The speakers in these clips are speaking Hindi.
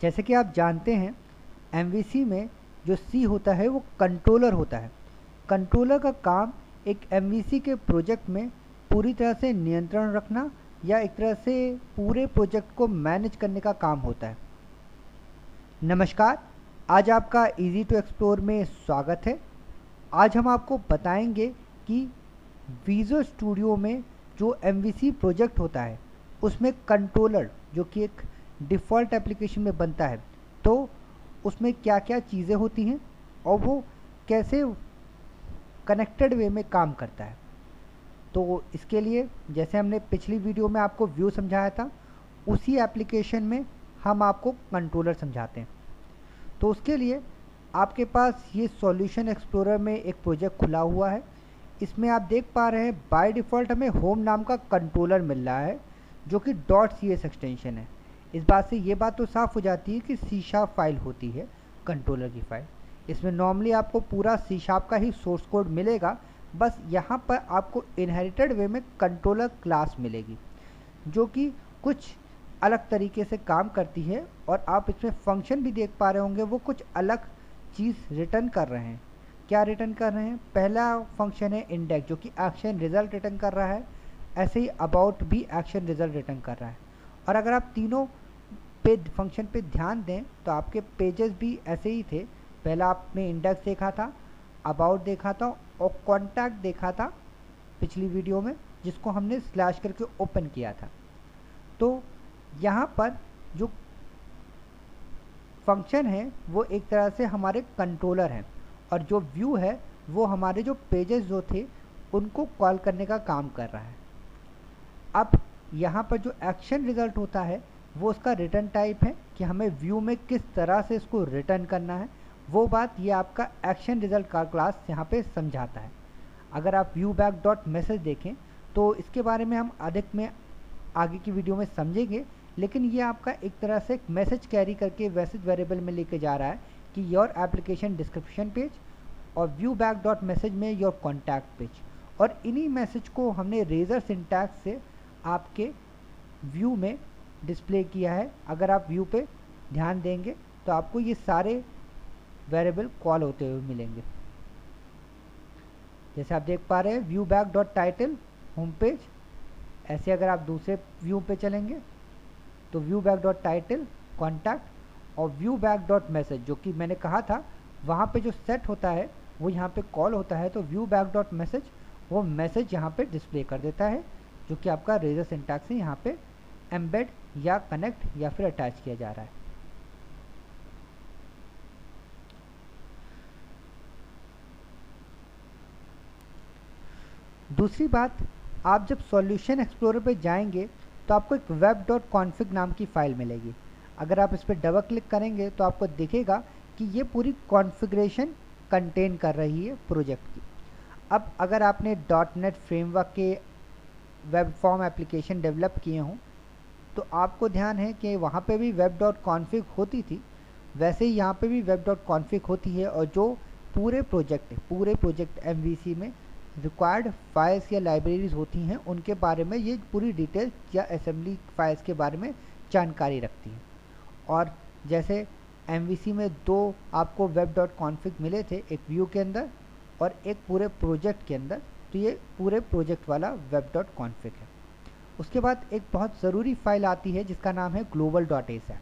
जैसे कि आप जानते हैं एमवीसी में जो सी होता है वो कंट्रोलर होता है। कंट्रोलर का काम एक एमवीसी के प्रोजेक्ट में पूरी तरह से नियंत्रण रखना या एक तरह से पूरे प्रोजेक्ट को मैनेज करने का काम होता है। नमस्कार, आज आपका इजी टू एक्सप्लोर में स्वागत है। आज हम आपको बताएंगे कि विजुअल स्टूडियो में जो एमवीसी प्रोजेक्ट होता है उसमें कंट्रोलर जो कि एक डिफ़ॉल्ट एप्लीकेशन में बनता है, तो उसमें क्या क्या चीज़ें होती हैं और वो कैसे कनेक्टेड वे में काम करता है। तो इसके लिए जैसे हमने पिछली वीडियो में आपको व्यू समझाया था, उसी एप्लीकेशन में हम आपको कंट्रोलर समझाते हैं। तो उसके लिए आपके पास ये सॉल्यूशन एक्सप्लोरर में एक प्रोजेक्ट खुला हुआ है। इसमें आप देख पा रहे हैं बाय डिफ़ॉल्ट हमें होम नाम का कंट्रोलर मिल रहा है जो कि .cs एक्सटेंशन है। इस बात से ये बात तो साफ़ हो जाती है कि C# फाइल होती है कंट्रोलर की फ़ाइल। इसमें नॉर्मली आपको पूरा C# का ही सोर्स कोड मिलेगा, बस यहाँ पर आपको इनहेरिटेड वे में कंट्रोलर क्लास मिलेगी जो कि कुछ अलग तरीके से काम करती है। और आप इसमें फंक्शन भी देख पा रहे होंगे, वो कुछ अलग चीज़ रिटर्न कर रहे हैं। क्या रिटर्न कर रहे हैं? पहला फंक्शन है इंडेक्स जो कि एक्शन रिजल्ट रिटर्न कर रहा है। ऐसे ही अबाउट भी एक्शन रिजल्ट रिटर्न कर रहा है। और अगर आप तीनों पे फंक्शन पे ध्यान दें तो आपके पेजेस भी ऐसे ही थे। पहला आपने इंडेक्स देखा था, अबाउट देखा था और कॉन्टैक्ट देखा था पिछली वीडियो में, जिसको हमने स्लैश करके ओपन किया था। तो यहाँ पर जो फंक्शन है वो एक तरह से हमारे कंट्रोलर हैं और जो व्यू है वो हमारे जो पेजेस जो थे उनको कॉल करने का काम कर रहा है। अब यहाँ पर जो एक्शन रिजल्ट होता है वो उसका रिटर्न टाइप है कि हमें व्यू में किस तरह से इसको रिटर्न करना है। वो बात ये आपका एक्शन रिजल्ट का क्लास यहाँ पे समझाता है। अगर आप व्यू बैक डॉट मैसेज देखें तो इसके बारे में हम अधिक में आगे की वीडियो में समझेंगे, लेकिन ये आपका एक तरह से एक मैसेज कैरी करके मैसेज वेरिएबल में लेके जा रहा है कि योर एप्लीकेशन डिस्क्रिप्शन पेज और व्यू बैक डॉट मैसेज में योर कॉन्टैक्ट पेज। और इन्हीं मैसेज को हमने रेजर सिंटैक्स से आपके व्यू में डिस्प्ले किया है। अगर आप व्यू पे ध्यान देंगे तो आपको ये सारे वेरिएबल कॉल होते हुए मिलेंगे। जैसे आप देख पा रहे हैं view back dot title home page. ऐसे अगर आप दूसरे व्यू पे चलेंगे तो view back dot title contact और व्यू बैक डॉट मैसेज जो कि मैंने कहा था वहाँ पे जो सेट होता है वो यहाँ पे कॉल होता है। तो व्यू बैक डॉट मैसेज वो मैसेज यहाँ पे डिस्प्ले कर देता है जो कि आपका रेजर सिंटैक्स से यहाँ पे एम्बेड या कनेक्ट या फिर अटैच किया जा रहा है। दूसरी बात, आप जब सॉल्यूशन एक्सप्लोरर पे जाएंगे तो आपको एक web.config नाम की फ़ाइल मिलेगी। अगर आप इस पर डबल क्लिक करेंगे तो आपको दिखेगा कि ये पूरी कॉन्फ़िगरेशन कंटेन कर रही है प्रोजेक्ट की। अब अगर आपने .NET फ्रेमवर्क के वेब फॉर्म एप्लीकेशन डेवलप किए हों तो आपको ध्यान है कि वहाँ पे भी web.config होती थी, वैसे ही यहाँ पे भी web.config होती है। और जो पूरे प्रोजेक्ट MVC में रिक्वायर्ड फाइल्स या लाइब्रेरीज होती हैं उनके बारे में ये पूरी डिटेल्स या असेंबली फाइल्स के बारे में जानकारी रखती है। और जैसे MVC में दो आपको web.config मिले थे, एक व्यू के अंदर और एक पूरे प्रोजेक्ट के अंदर, तो ये पूरे प्रोजेक्ट वाला web.config है। उसके बाद एक बहुत ज़रूरी फ़ाइल आती है जिसका नाम है global.asax।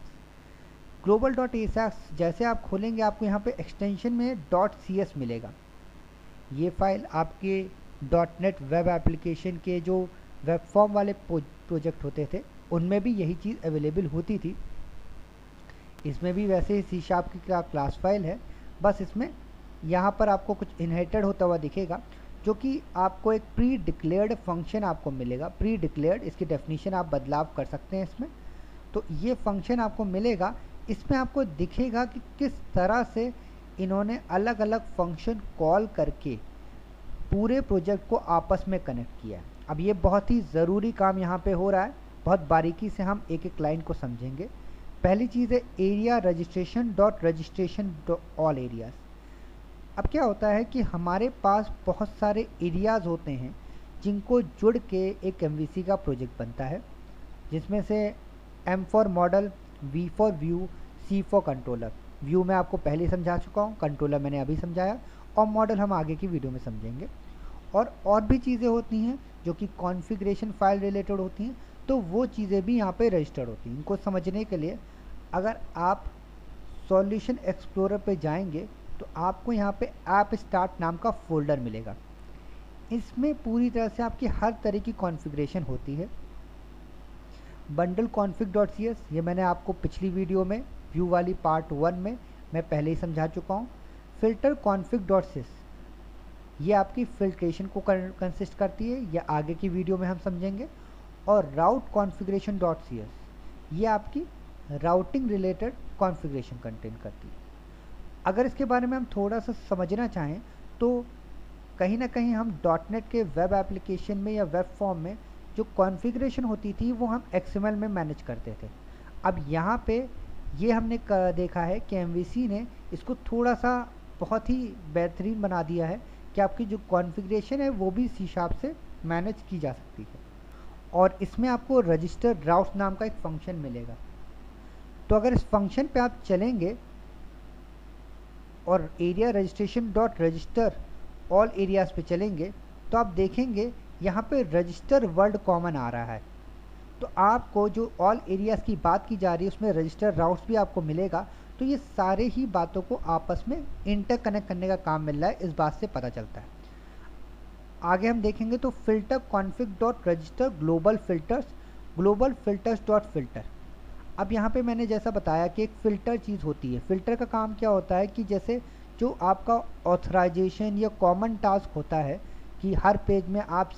global.asax जैसे आप खोलेंगे आपको यहाँ पे एक्सटेंशन में .cs मिलेगा। ये फ़ाइल आपके .NET वेब एप्लीकेशन के जो वेब फॉर्म वाले प्रोजेक्ट होते थे उनमें भी यही चीज़ अवेलेबल होती थी। इसमें भी वैसे ही C# की क्लास फाइल है, बस इसमें यहाँ पर आपको कुछ इनहेरिटेड होता हुआ दिखेगा जो कि आपको एक प्री डिक्लेयर्ड फंक्शन आपको मिलेगा। प्री डिक्लेयर्ड, इसकी डेफिनेशन आप बदलाव कर सकते हैं इसमें। तो ये फंक्शन आपको मिलेगा, इसमें आपको दिखेगा कि किस तरह से इन्होंने अलग अलग फंक्शन कॉल करके पूरे प्रोजेक्ट को आपस में कनेक्ट किया है। अब ये बहुत ही ज़रूरी काम यहाँ पे हो रहा है, बहुत बारीकी से हम एक एक लाइन को समझेंगे। पहली चीज़ है एरिया रजिस्ट्रेशन ऑल एरियाज़। अब क्या होता है कि हमारे पास बहुत सारे एरियाज़ होते हैं जिनको जुड़ के एक MVC का प्रोजेक्ट बनता है, जिसमें से M for model, V for view, C for controller. View में आपको पहले ही समझा चुका हूँ, कंट्रोलर मैंने अभी समझाया, और मॉडल हम आगे की वीडियो में समझेंगे। और भी चीज़ें होती हैं जो कि कॉन्फ़िगरेशन फाइल रिलेटेड होती हैं, तो वो चीज़ें भी यहाँ पे रजिस्टर्ड होती हैं। इनको समझने के लिए अगर आप सॉल्यूशन एक्सप्लोरर पे जाएंगे तो आपको यहाँ पे ऐप स्टार्ट नाम का फोल्डर मिलेगा। इसमें पूरी तरह से आपकी हर तरह की कॉन्फ़िगरेशन होती है। बंडल config.cs ये मैंने आपको पिछली वीडियो में व्यू वाली पार्ट 1 में मैं पहले ही समझा चुका हूँ। फिल्टर config.sys ये आपकी फिल्ट्रेशन को कंसिस्ट करती है, या आगे की वीडियो में हम समझेंगे। और राउट configuration.cs ये आपकी राउटिंग रिलेटेड कॉन्फ़िगरेशन कंटेन करती है। अगर इसके बारे में हम थोड़ा सा समझना चाहें तो कहीं ना कहीं हम .NET के वेब एप्लीकेशन में या वेब फॉर्म में जो कॉन्फ़िगरेशन होती थी वो हम XML में मैनेज करते थे। अब यहाँ पे ये हमने देखा है कि MVC ने इसको थोड़ा सा बहुत ही बेहतरीन बना दिया है कि आपकी जो कॉन्फ़िगरेशन है वो भी C# से मैनेज की जा सकती है। और इसमें आपको रजिस्टर राउट्स नाम का एक फंक्शन मिलेगा। तो अगर इस फंक्शन पे आप चलेंगे और area registration dot register all areas पे चलेंगे तो आप देखेंगे यहाँ पे रजिस्टर वर्ड कॉमन आ रहा है। तो आपको जो ऑल एरियाज़ की बात की जा रही है उसमें रजिस्टर राउट्स भी आपको मिलेगा। तो ये सारे ही बातों को आपस में इंटरकनेक्ट करने का काम मिल रहा है, इस बात से पता चलता है। आगे हम देखेंगे तो filter config dot register global filters dot filter. अब यहाँ पे मैंने जैसा बताया कि एक फ़िल्टर चीज़ होती है। फ़िल्टर का काम क्या होता है कि जैसे जो आपका ऑथराइजेशन या कॉमन टास्क होता है कि हर पेज में आप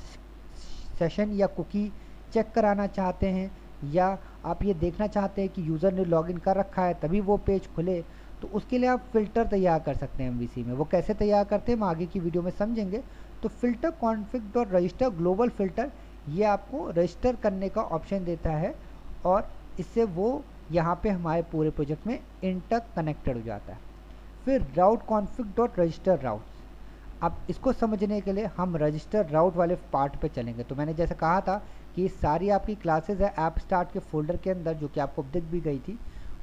सेशन या कुकी चेक कराना चाहते हैं, या आप ये देखना चाहते हैं कि यूज़र ने लॉगिन कर रखा है तभी वो पेज खुले, तो उसके लिए आप फ़िल्टर तैयार कर सकते हैं MVC में। वो कैसे तैयार करते हैं हम आगे की वीडियो में समझेंगे। तो filter config dot register global filter ये आपको रजिस्टर करने का ऑप्शन देता है, और इससे वो यहाँ पे हमारे पूरे प्रोजेक्ट में इंटरकनेक्टेड हो जाता है। फिर राउट कॉन्फिग डॉट रजिस्टर राउट्स। अब इसको समझने के लिए हम रजिस्टर राउट वाले पार्ट पे चलेंगे। तो मैंने जैसे कहा था कि सारी आपकी क्लासेस है ऐप स्टार्ट के फोल्डर के अंदर, जो कि आपको दिख भी गई थी,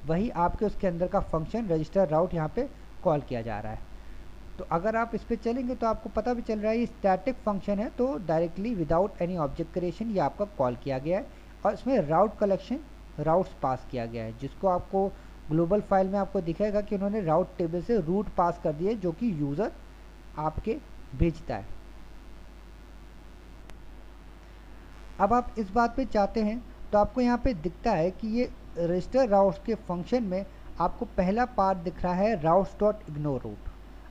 वही आपके उसके अंदर का फंक्शन रजिस्टर राउट यहाँ पे कॉल किया जा रहा है। तो अगर आप इस पर चलेंगे तो आपको पता भी चल रहा है ये स्टैटिक फंक्शन है, तो directly without any object creation ये आपका कॉल किया गया है, और इसमें राउट कलेक्शन राउट्स पास किया गया है, जिसको आपको ग्लोबल फाइल में आपको दिखेगा कि उन्होंने राउट टेबल से रूट पास कर दिए जो कि यूज़र आपके भेजता है। अब आप इस बात पे चाहते हैं तो आपको यहाँ पे दिखता है कि ये रजिस्टर राउट्स के फंक्शन में आपको पहला पार्ट दिख रहा है राउट्स डॉट इग्नोर रूट।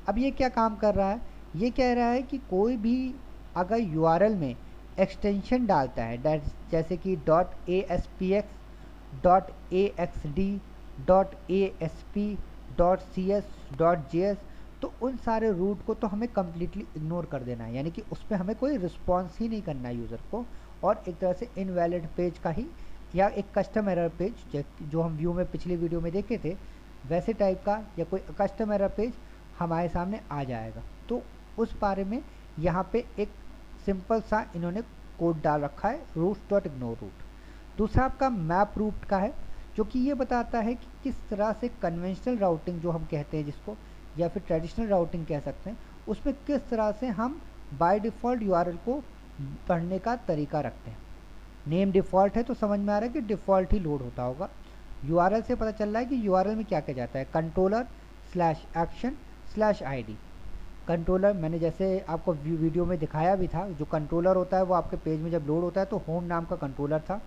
अब ये क्या काम कर रहा है, ये कह रहा है कि कोई भी अगर URL में एक्सटेंशन डालता है जैसे कि .aspx .axd .asp .cs .js, तो उन सारे रूट को तो हमें कम्प्लीटली इग्नोर कर देना है, यानी कि उस पर हमें कोई रिस्पॉन्स ही नहीं करना है यूज़र को, और एक तरह से इनवैलिड पेज का ही या एक कस्टम एरर पेज जो हम व्यू में पिछली वीडियो में देखे थे वैसे टाइप का या कोई कस्टम एरर पेज हमारे सामने आ जाएगा। तो उस बारे में यहाँ पे एक सिंपल सा इन्होंने कोड डाल रखा है रूट्स डॉट इग्नोर रूट। दूसरा आपका मैप रूट का है, जो कि ये बताता है कि किस तरह से कन्वेंशनल राउटिंग जो हम कहते हैं जिसको, या फिर ट्रेडिशनल राउटिंग कह सकते हैं, उसमें किस तरह से हम बाय डिफ़ॉल्ट URL को पढ़ने का तरीका रखते हैं। नेम डिफ़ॉल्ट है तो समझ में आ रहा है कि डिफ़ॉल्ट ही लोड होता होगा। URL से पता चल रहा है कि URL में क्या क्या जाता है, controller/action/id। कंट्रोलर मैंने जैसे आपको वीडियो में दिखाया भी था, जो कंट्रोलर होता है वो आपके पेज में जब लोड होता है तो होम नाम का कंट्रोलर था।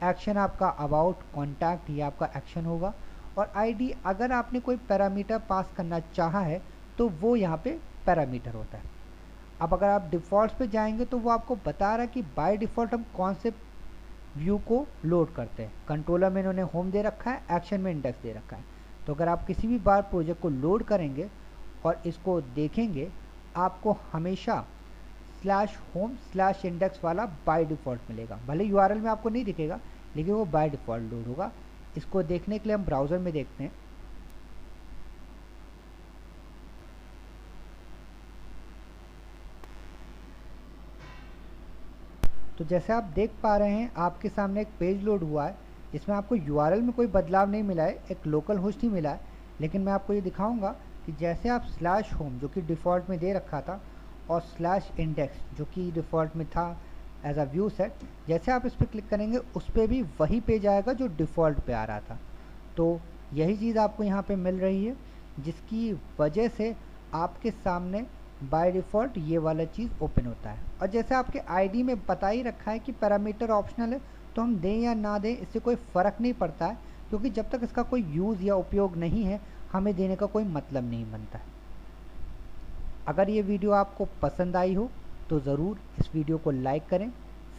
एक्शन आपका अबाउट कॉन्टैक्ट, ये आपका एक्शन होगा, और आईडी अगर आपने कोई पैरामीटर पास करना चाहा है तो वो यहाँ पे पैरामीटर होता है। अब अगर आप डिफ़ॉल्ट पे जाएंगे तो वो आपको बता रहा है कि बाय डिफ़ॉल्ट हम कौन से व्यू को लोड करते हैं। कंट्रोलर में इन्होंने होम दे रखा है, एक्शन में इंडेक्स दे रखा है। तो अगर आप किसी भी बार प्रोजेक्ट को लोड करेंगे और इसको देखेंगे, आपको हमेशा /home/index वाला बाय डिफ़ॉल्ट मिलेगा। भले URL में आपको नहीं दिखेगा लेकिन वो बाय डिफ़ॉल्ट लोड होगा। इसको देखने के लिए हम ब्राउज़र में देखते हैं। तो जैसे आप देख पा रहे हैं आपके सामने एक पेज लोड हुआ है जिसमें आपको URL में कोई बदलाव नहीं मिला है, एक लोकल होस्ट ही मिला है। लेकिन मैं आपको ये दिखाऊंगा कि जैसे आप /home जो कि डिफ़ॉल्ट में दे रखा था और /index जो कि डिफ़ॉल्ट में था एज अ व्यू सेट, जैसे आप इस पर क्लिक करेंगे उस पर भी वही पेज आएगा जो डिफ़ॉल्ट पे आ रहा था। तो यही चीज़ आपको यहाँ पे मिल रही है, जिसकी वजह से आपके सामने बाय डिफ़ॉल्ट ये वाला चीज़ ओपन होता है। और जैसे आपके आईडी में बता ही रखा है कि पैरामीटर ऑप्शनल है, तो हम दें या ना दें इससे कोई फ़र्क नहीं पड़ता है, क्योंकि जब तक इसका कोई यूज़ या उपयोग नहीं है हमें देने का कोई मतलब नहीं बनता है। अगर ये वीडियो आपको पसंद आई हो तो ज़रूर इस वीडियो को लाइक करें,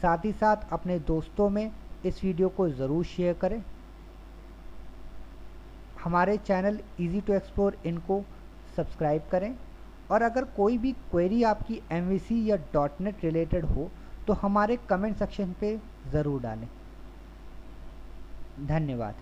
साथ ही साथ अपने दोस्तों में इस वीडियो को ज़रूर शेयर करें। हमारे चैनल इजी टू एक्सप्लोर इनको सब्सक्राइब करें, और अगर कोई भी क्वेरी आपकी MVC या .NET रिलेटेड हो तो हमारे कमेंट सेक्शन पे ज़रूर डालें। धन्यवाद।